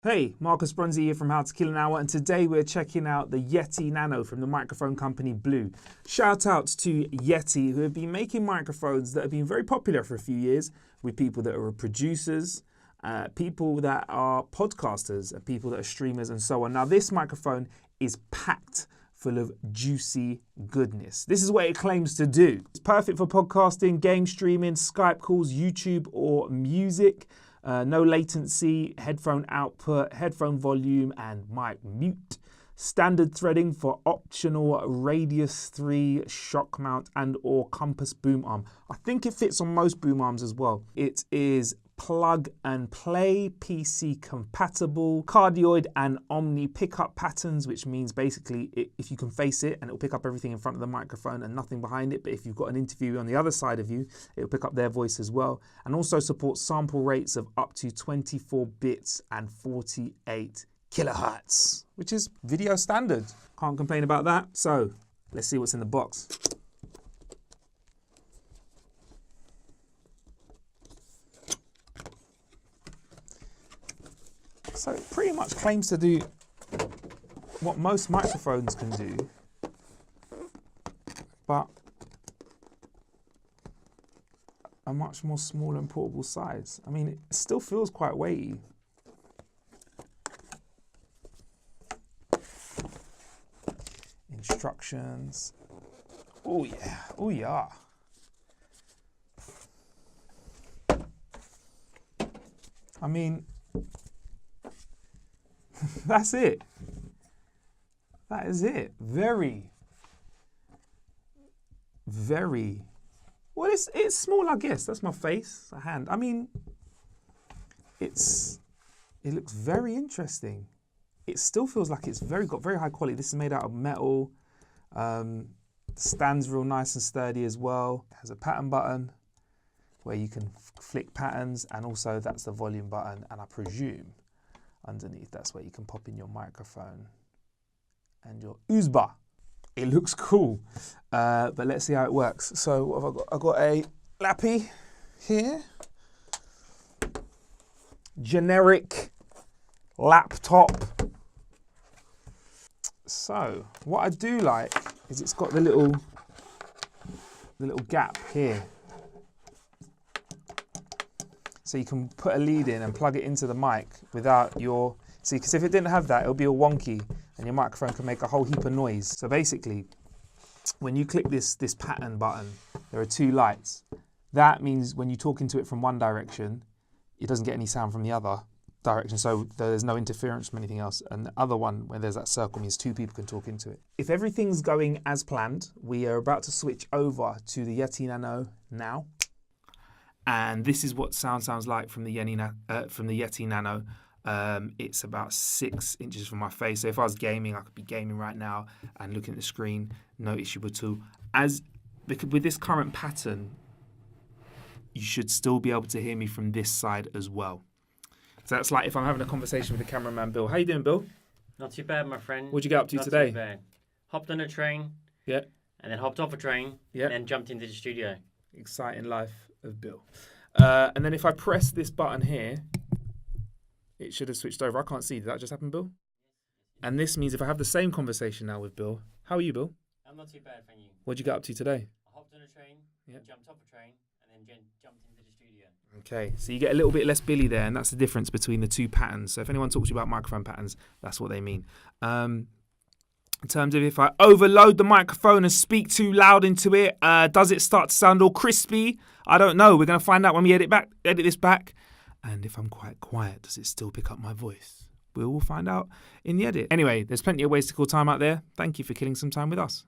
Hey, Marcus Bronzy here from How to Kill an Hour, and today we're checking out the Yeti Nano from the microphone company Blue. Shout out to Yeti, who have been making microphones that have been very popular for a few years with people that are producers, people that are podcasters, and people that are streamers and so on. Now this microphone is packed full of juicy goodness. This is what it claims to do. It's perfect for podcasting, game streaming, Skype calls, YouTube or music. No latency, headphone output, headphone volume and mic mute. Standard threading for optional radius 3 shock mount and or compass boom arm. I think it fits on most boom arms as well. It is plug and play, PC compatible, cardioid and omni pickup patterns, which means basically if you can face it and it'll pick up everything in front of the microphone and nothing behind it, but if you've got an interview on the other side of you, it'll pick up their voice as well, and also supports sample rates of up to 24 bits and 48 kilohertz, which is video standard. Can't complain about that. So let's see what's in the box. So it pretty much claims to do what most microphones can do, but a much more smaller and portable size. I mean, it still feels quite weighty. Instructions. Oh yeah, oh yeah. I mean, that's it. That is it. Very, well, it's small, I guess. That's my face, a hand. I mean, it looks very interesting. It still feels like it's got very high quality. This is made out of metal. Stands real nice and sturdy as well. It has a pattern button where you can flick patterns, and also that's the volume button, and I presume underneath that's where you can pop in your microphone and your USB. It looks cool, but let's see how it works. So what have I got? I've got a lappy here, generic laptop. So what I do like is it's got the little gap here. So you can put a lead in and plug it into the mic without see, because if it didn't have that, it'll be all wonky and your microphone can make a whole heap of noise. So basically, when you click this pattern button, there are two lights. That means when you talk into it from one direction, it doesn't get any sound from the other direction, so there's no interference from anything else. And the other one, where there's that circle, means two people can talk into it. If everything's going as planned, we are about to switch over to the Yeti Nano now. And this is what sounds like from the Yeti Nano. It's about 6 inches from my face. So if I was gaming, I could be gaming right now and looking at the screen, no issue at all. Because with this current pattern, you should still be able to hear me from this side as well. So that's like if I'm having a conversation with the cameraman, Bill. How you doing, Bill? Not too bad, my friend. What'd you get up to today? Not too bad. Hopped on a train. Yeah. And then hopped off a train. Yeah. And then jumped into the studio. Exciting life of Bill. And then if I press this button here, it should have switched over. I can't see. Did that just happen, Bill? And this means if I have the same conversation now with Bill. How are you, Bill? I'm not too bad, thank you. What'd you get up to today? I hopped on a train, jumped off a train, and then jumped into the studio. Okay, so you get a little bit less Billy there, and that's the difference between the two patterns. So if anyone talks to you about microphone patterns, that's what they mean. In terms of if I overload the microphone and speak too loud into it, does it start to sound all crispy? I don't know. We're going to find out when we edit this back. And if I'm quite quiet, does it still pick up my voice? We will find out in the edit. Anyway, there's plenty of ways to kill time out there. Thank you for killing some time with us.